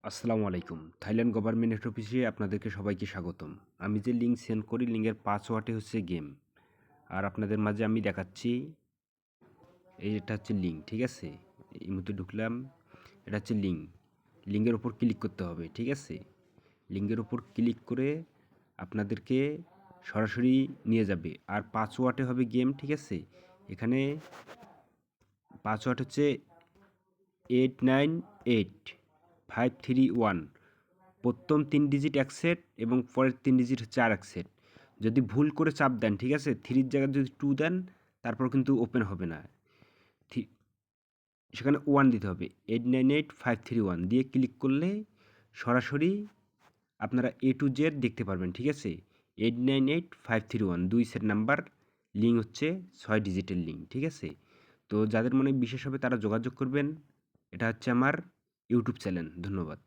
আসসালামু আলাইকুম। Thailand government head অফিসে আপনাদেরকে সবাইকে স্বাগতম। আমি যে লিঙ্ক সেন্ড করি, লিঙ্কের পাসওয়ার্ডে হচ্ছে গেম। আর আপনাদের মাঝে আমি দেখাচ্ছি, এটা হচ্ছে লিঙ্ক, ঠিক আছে? এই মুহূর্তে ঢুকলাম, এটা হচ্ছে লিঙ্ক। লিঙ্কের উপর ক্লিক করতে হবে, ঠিক আছে? লিঙ্কের উপর ক্লিক করে আপনাদেরকে সরাসরি নিয়ে যাবে। আর পাসওয়ার্ডে হবে গেম, ঠিক আছে? এখানে পাসওয়ার্ড হচ্ছে 898531। প্রথম 3 ডিজিট 1 সেট এবং পরের 3 ডিজিট হচ্ছে আরেক সেট। যদি ভুল করে চাপ দেন, ঠিক আছে? 3 এর জায়গায় যদি 2 দেন, তারপর কিন্তু ওপেন হবে না। সেখানে 1 দিতে হবে। 898531 দিয়ে ক্লিক করলে সরাসরি আপনারা A to Z দেখতে পারবেন, ঠিক আছে? 898531 2 সেট নাম্বার লিঙ্ক হচ্ছে 6 ডিজিটের লিঙ্ক, ঠিক আছে? তো যাদের মনে বিশেষ হবে তারা যোগাযোগ করবেন। এটা হচ্ছে আমার ইউটিউব চ্যানেল। ধন্যবাদ।